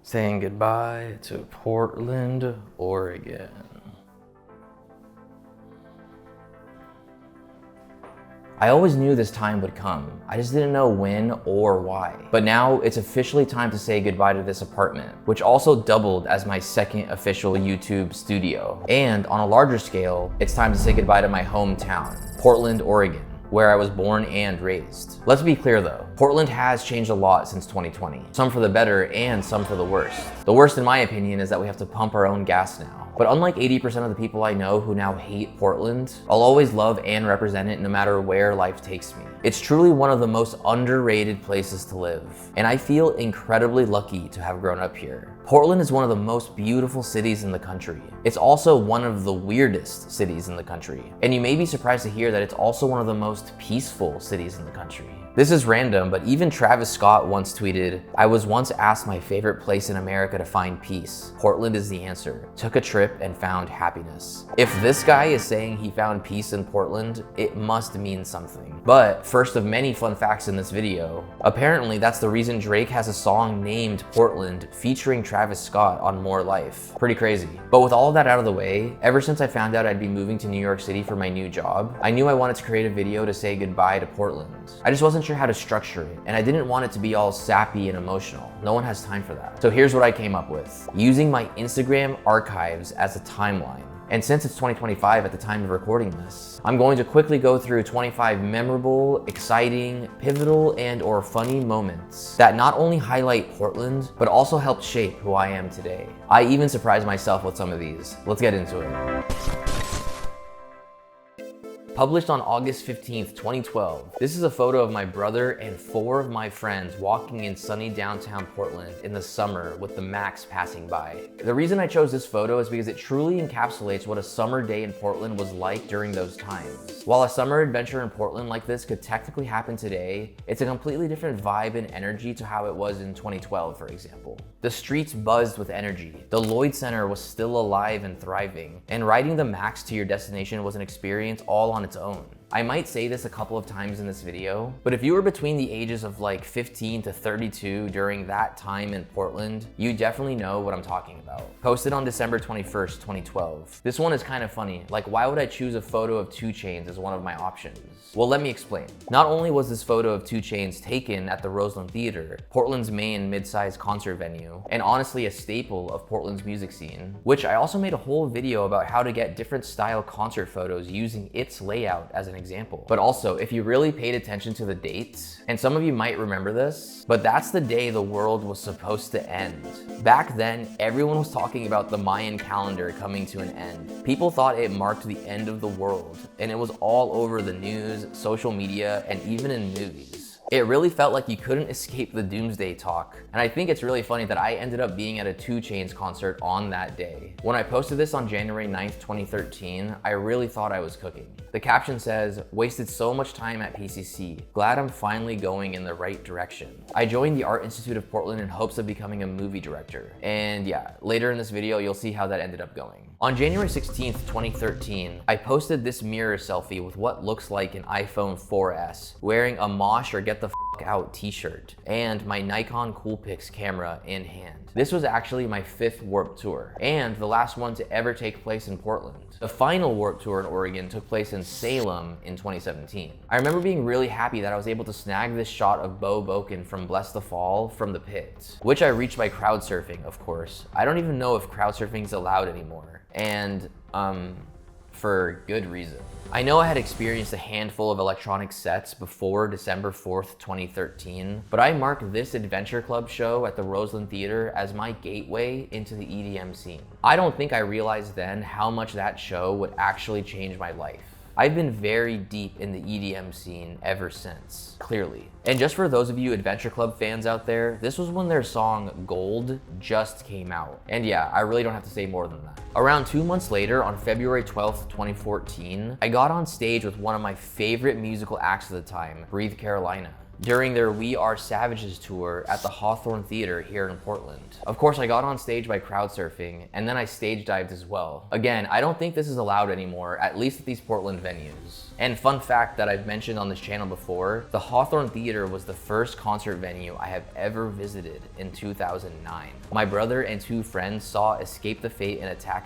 Saying goodbye to Portland, Oregon. I always knew this time would come. I just didn't know when or why. But now it's officially time to say goodbye to this apartment, which also doubled as my second official YouTube studio. And on a larger scale, it's time to say goodbye to my hometown, Portland, Oregon, where I was born and raised. Let's be clear though, Portland has changed a lot since 2020. Some for the better and some for the worse. The worst in my opinion is that we have to pump our own gas now. But unlike 80% of the people I know who now hate Portland, I'll always love and represent it no matter where life takes me. It's truly one of the most underrated places to live, and I feel incredibly lucky to have grown up here. Portland is one of the most beautiful cities in the country. It's also one of the weirdest cities in the country, and you may be surprised to hear that it's also one of the most peaceful cities in the country. This is random, but even Travis Scott once tweeted, "I was once asked my favorite place in America to find peace. Portland is the answer. Took a trip and found happiness." If this guy is saying he found peace in Portland, it must mean something. But first of many fun facts in this video, apparently that's the reason Drake has a song named Portland featuring Travis Scott on More Life. Pretty crazy. But with all of that out of the way, ever since I found out I'd be moving to New York City for my new job, I knew I wanted to create a video to say goodbye to Portland. I just wasn't sure how to structure it, and I didn't want it to be all sappy and emotional. No one has time for that. So here's what I came up with, using my Instagram archives as a timeline. And since it's 2025 at the time of recording this, I'm going to quickly go through 25 memorable, exciting, pivotal, and/or funny moments that not only highlight Portland, but also helped shape who I am today. I even surprised myself with some of these. Let's get into it. Published on August 15th, 2012. This is a photo of my brother and 4 of my friends walking in sunny downtown Portland in the summer with the Max passing by. The reason I chose this photo is because it truly encapsulates what a summer day in Portland was like during those times. While a summer adventure in Portland like this could technically happen today, it's a completely different vibe and energy to how it was in 2012, for example. The streets buzzed with energy. The Lloyd Center was still alive and thriving, and riding the Max to your destination was an experience all on its own. I might say this a couple of times in this video, but if you were between the ages of like 15 to 32 during that time in Portland, you definitely know what I'm talking about. Posted on December 21st, 2012. This one is kind of funny. Like, why would I choose a photo of 2 Chainz as one of my options? Well, let me explain. Not only was this photo of 2 Chainz taken at the Roseland Theater, Portland's main mid-sized concert venue, and honestly a staple of Portland's music scene, which I also made a whole video about how to get different style concert photos using its layout as an example. But also, if you really paid attention to the dates, and some of you might remember this, but that's the day the world was supposed to end. Back then, everyone was talking about the Mayan calendar coming to an end. People thought it marked the end of the world, and it was all over the news, social media, and even in movies. It really felt like you couldn't escape the doomsday talk. And I think it's really funny that I ended up being at a 2 Chainz concert on that day. When I posted this on January 9th, 2013, I really thought I was cooking. The caption says, "Wasted so much time at PCC. Glad I'm finally going in the right direction. I joined the Art Institute of Portland in hopes of becoming a movie director." And yeah, later in this video, you'll see how that ended up going. On January 16th, 2013, I posted this mirror selfie with what looks like an iPhone 4S, wearing a Mosh or Get the F Out t-shirt, and my Nikon Coolpix camera in hand. This was actually my 5th Warped Tour, and the last one to ever take place in Portland. The final Warped Tour in Oregon took place in Salem in 2017. I remember being really happy that I was able to snag this shot of Bo Boken from Bless the Fall from the pit, which I reached by crowd surfing, of course. I don't even know if crowd surfing is allowed anymore, and for good reason. I know I had experienced a handful of electronic sets before December 4th, 2013, but I marked this Adventure Club show at the Roseland Theater as my gateway into the EDM scene. I don't think I realized then how much that show would actually change my life. I've been very deep in the EDM scene ever since, clearly. And just for those of you Adventure Club fans out there, this was when their song Gold just came out. And yeah, I really don't have to say more than that. Around 2 months later, on February 12th, 2014, I got on stage with one of my favorite musical acts of the time, Breathe Carolina. during their We Are Savages tour at the Hawthorne Theater here in Portland. Of course, I got on stage by crowd surfing, and then I stage dived as well. Again, I don't think this is allowed anymore, at least at these Portland venues. And fun fact that I've mentioned on this channel before, the Hawthorne Theater was the first concert venue I have ever visited in 2009. My brother and two friends saw Escape the Fate and Attack,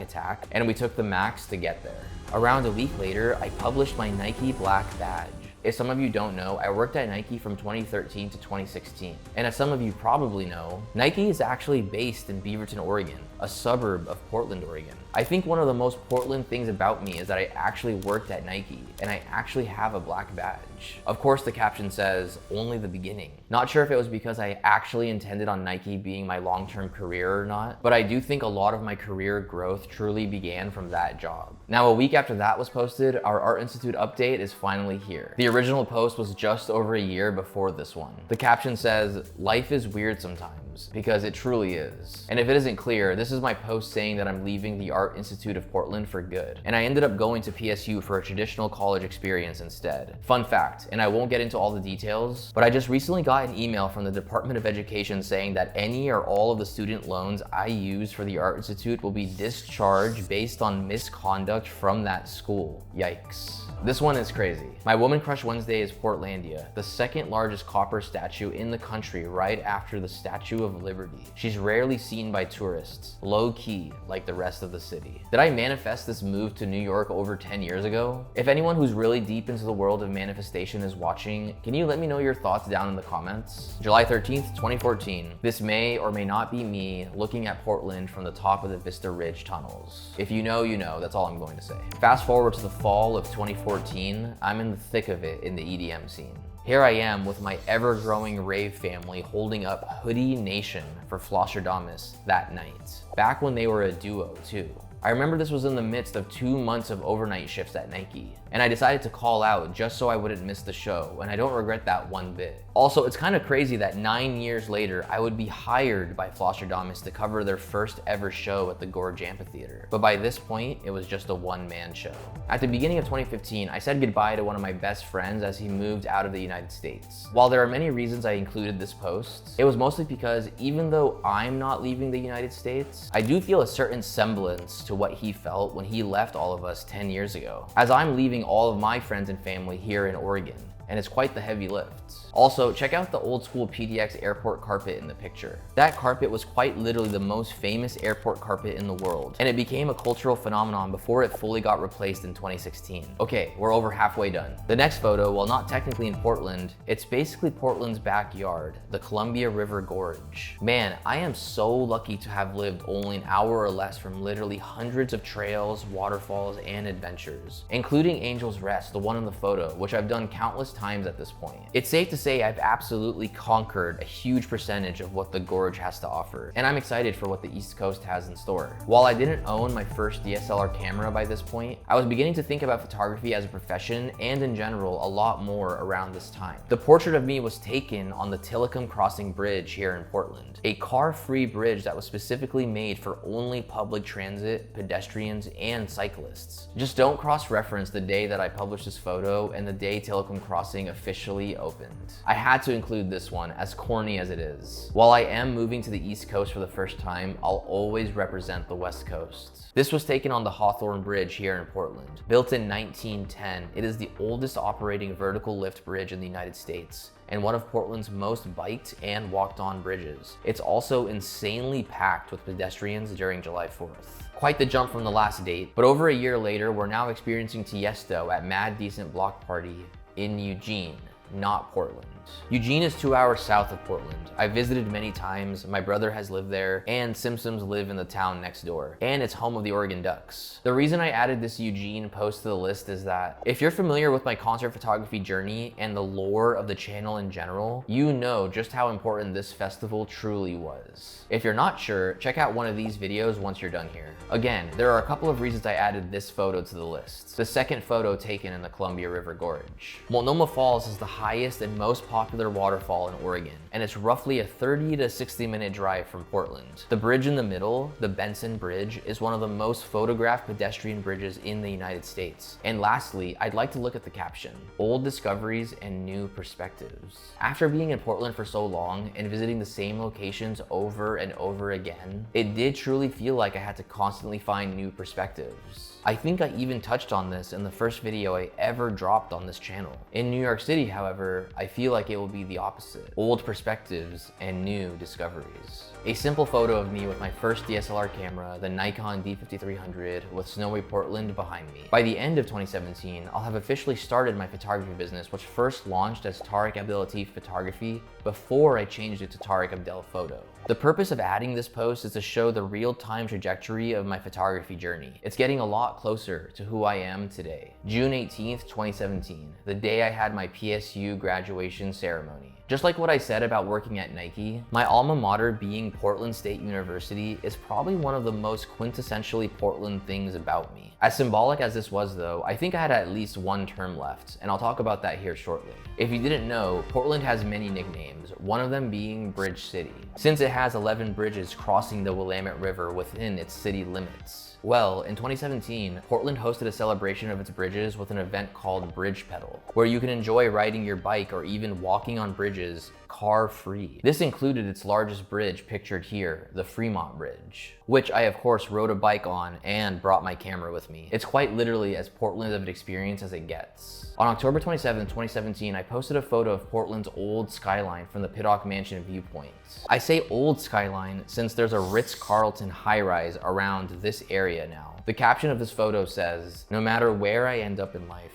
and we took the Max to get there. Around a week later, I published my Nike black badge. If some of you don't know, I worked at Nike from 2013 to 2016. And as some of you probably know, Nike is actually based in Beaverton, Oregon, a suburb of Portland, Oregon. I think one of the most Portland things about me is that I actually worked at Nike and I actually have a black badge. Of course, the caption says, only the beginning. Not sure if it was because I actually intended on Nike being my long-term career or not, but I do think a lot of my career growth truly began from that job. Now, a week after that was posted, our Art Institute update is finally here. The original post was just over a year before this one. The caption says, life is weird sometimes, because it truly is. And if it isn't clear, this is my post saying that I'm leaving the Art Institute of Portland for good. And I ended up going to PSU for a traditional college experience instead. Fun fact, and I won't get into all the details, but I just recently got an email from the Department of Education saying that any or all of the student loans I use for the Art Institute will be discharged based on misconduct from that school. Yikes. This one is crazy. My Woman Crush Wednesday is Portlandia, the second largest copper statue in the country right after the Statue of Liberty. She's rarely seen by tourists, low-key like the rest of the city. Did I manifest this move to New York over 10 years ago? If anyone who's really deep into the world of manifestation is watching, can you let me know your thoughts down in the comments? July 13th, 2014. This may or may not be me looking at Portland from the top of the Vista Ridge tunnels. If you know, you know, that's all I'm going to say. Fast forward to the fall of 2014, I'm in the thick of it in the EDM scene. Here I am with my ever-growing rave family holding up Hoodie Nation for Flosstradamus that night. Back when they were a duo too. I remember this was in the midst of 2 months of overnight shifts at Nike, and I decided to call out just so I wouldn't miss the show, and I don't regret that one bit. Also, it's kind of crazy that 9 years later, I would be hired by Flosstradamus to cover their first ever show at the Gorge Amphitheater. But by this point, it was just a one-man show. At the beginning of 2015, I said goodbye to one of my best friends as he moved out of the United States. While there are many reasons I included this post, it was mostly because even though I'm not leaving the United States, I do feel a certain semblance to what he felt when he left all of us 10 years ago, as I'm leaving all of my friends and family here in Oregon, and it's quite the heavy lift. Also, check out the old school PDX Airport Carpet in the picture. That carpet was quite literally the most famous airport carpet in the world, and it became a cultural phenomenon before it fully got replaced in 2016. Okay, we're over halfway done. The next photo, while not technically in Portland, it's basically Portland's backyard, the Columbia River Gorge. Man, I am so lucky to have lived only an hour or less from literally hundreds of trails, waterfalls, and adventures, including Angel's Rest, the one in the photo, which I've done countless times at this point. It's safe to say I've absolutely conquered a huge percentage of what the Gorge has to offer, and I'm excited for what the East Coast has in store. While I didn't own my first DSLR camera by this point, I was beginning to think about photography as a profession and in general a lot more around this time. The portrait of me was taken on the Tilikum crossing bridge here in Portland, a car-free bridge that was specifically made for only public transit, pedestrians, and cyclists. Just don't cross-reference the day that I published this photo and the day Tilikum crossing officially opened. I had to include this one, as corny as it is. While I am moving to the East Coast for the first time, I'll always represent the West Coast. This was taken on the Hawthorne Bridge here in Portland. Built in 1910, it is the oldest operating vertical lift bridge in the United States, and one of Portland's most biked and walked on bridges. It's also insanely packed with pedestrians during July 4th. Quite the jump from the last date, but over a year later, we're now experiencing Tiesto at Mad Decent Block Party in Eugene, not Portland. Eugene is 2 hours south of Portland. I visited many times, my brother has lived there, and Simpsons live in the town next door, and it's home of the Oregon Ducks. The reason I added this Eugene post to the list is that if you're familiar with my concert photography journey and the lore of the channel in general, you know just how important this festival truly was. If you're not sure, check out one of these videos once you're done here. Again, there are a couple of reasons I added this photo to the list. The second photo taken in the Columbia River Gorge. Multnomah Falls is the highest and most popular waterfall in Oregon, and it's roughly a 30 to 60 minute drive from Portland. The bridge in the middle, the Benson Bridge, is one of the most photographed pedestrian bridges in the United States. And lastly, I'd like to look at the caption, Old Discoveries and New Perspectives. After being in Portland for so long and visiting the same locations over and over again, it did truly feel like I had to constantly find new perspectives. I think I even touched on this in the first video I ever dropped on this channel. In New York City, however, I feel like it will be the opposite. Old perspectives and new discoveries. A simple photo of me with my first DSLR camera, the Nikon D5300 with snowy Portland behind me. By the end of 2017, I'll have officially started my photography business, which first launched as Tariq Abdel Photography before I changed it to Tariq Abdel Photo. The purpose of adding this post is to show the real-time trajectory of my photography journey. It's getting a lot closer to who I am today. June 18th, 2017, the day I had my PSU Graduation Ceremony. Just like what I said about working at Nike, my alma mater being Portland State University is probably one of the most quintessentially Portland things about me. As symbolic as this was though, I think I had at least one term left, and I'll talk about that here shortly. If you didn't know, Portland has many nicknames, one of them being Bridge City, since it has 11 bridges crossing the Willamette River within its city limits. Well, in 2017, Portland hosted a celebration of its bridges with an event called Bridge Pedal, where you can enjoy riding your bike or even walking on bridges car-free. This included its largest bridge pictured here, the Fremont Bridge, which I of course rode a bike on and brought my camera with me. It's quite literally as Portland of an experience as it gets. On October 27, 2017, I posted a photo of Portland's old skyline from the Pittock Mansion Viewpoint. I say old skyline since there's a Ritz-Carlton high-rise around this area now. The caption of this photo says, "No matter where I end up in life,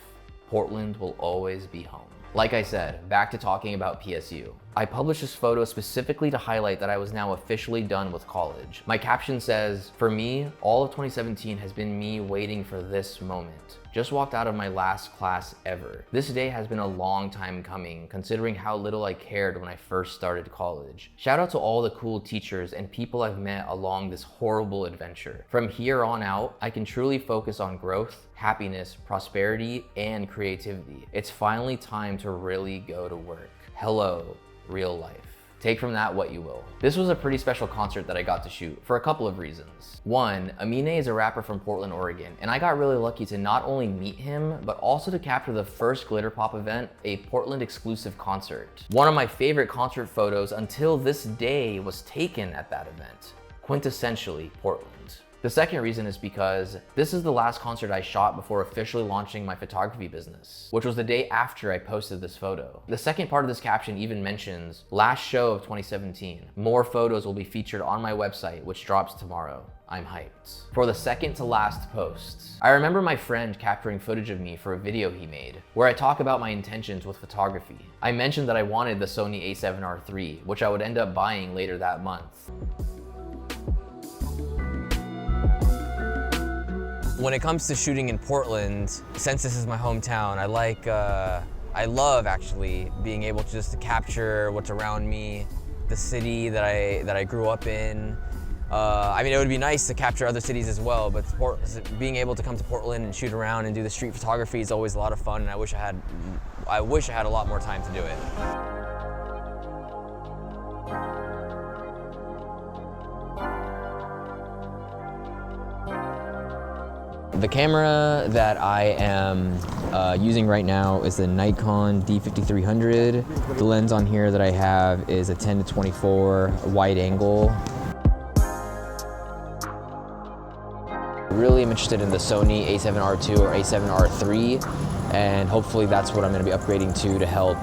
Portland will always be home." Like I said, back to talking about PSU. I published this photo specifically to highlight that I was now officially done with college. My caption says, "For me, all of 2017 has been me waiting for this moment. Just walked out of my last class ever. This day has been a long time coming, considering how little I cared when I first started college. Shout out to all the cool teachers and people I've met along this horrible adventure. From here on out, I can truly focus on growth, happiness, prosperity, and creativity. It's finally time to really go to work. Hello, real life." Take from that what you will. This was a pretty special concert that I got to shoot for a couple of reasons. One, Aminé is a rapper from Portland, Oregon, and I got really lucky to not only meet him, but also to capture the first glitter pop event, a Portland exclusive concert. One of my favorite concert photos until this day was taken at that event. Quintessentially Portland. The second reason is because this is the last concert I shot before officially launching my photography business, which was the day after I posted this photo. The second part of this caption even mentions, "Last show of 2017. More photos will be featured on my website, which drops tomorrow. I'm hyped." For the second to last post, I remember my friend capturing footage of me for a video he made, where I talk about my intentions with photography. I mentioned that I wanted the Sony a7R III, which I would end up buying later that month. When it comes to shooting in Portland, since this is my hometown, I love actually being able to just to capture what's around me, the city that I grew up in. I mean, it would be nice to capture other cities as well, but being able to come to Portland and shoot around and do the street photography is always a lot of fun, and I wish I had a lot more time to do it. The camera that I am using right now is the Nikon D5300. The lens on here that I have is a 10-24 wide angle. Really am interested in the Sony a7R II or a7R III, and hopefully that's what I'm going to be upgrading to help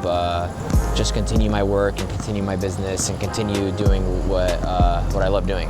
just continue my work and continue my business and continue doing what I love doing.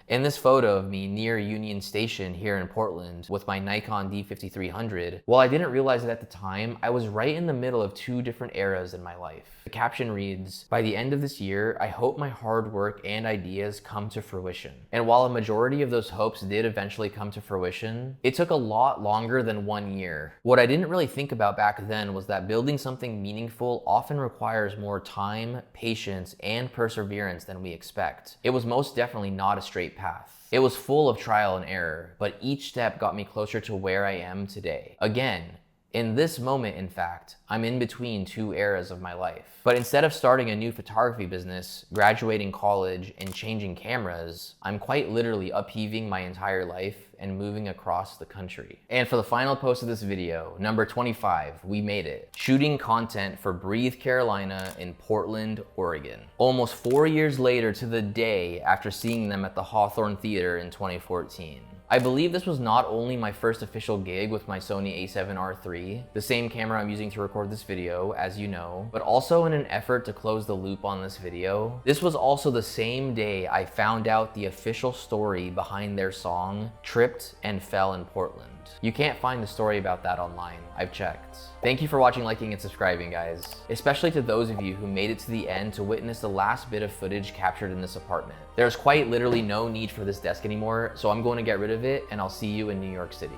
In this photo of me near Union Station here in Portland with my Nikon D5300, while I didn't realize it at the time, I was right in the middle of two different eras in my life. The caption reads, "By the end of this year, I hope my hard work and ideas come to fruition." And while a majority of those hopes did eventually come to fruition, it took a lot longer than 1 year. What I didn't really think about back then was that building something meaningful often requires more time, patience, and perseverance than we expect. It was most definitely not a straight path. It was full of trial and error, but each step got me closer to where I am today. Again, In this moment, in fact, I'm in between two eras of my life. But instead of starting a new photography business, graduating college, and changing cameras, I'm quite literally upheaving my entire life and moving across the country. And for the final post of this video, number 25, we made it. Shooting content for Breathe Carolina in Portland, Oregon. Almost 4 years later to the day after seeing them at the Hawthorne Theater in 2014. I believe this was not only my first official gig with my Sony a7R III, the same camera I'm using to record this video, as you know, but also in an effort to close the loop on this video, this was also the same day I found out the official story behind their song, Tripped and Fell in Portland. You can't find the story about that online, I've checked. Thank you for watching, liking, and subscribing, guys. Especially to those of you who made it to the end to witness the last bit of footage captured in this apartment. There's quite literally no need for this desk anymore, so I'm going to get rid of it, and I'll see you in New York City.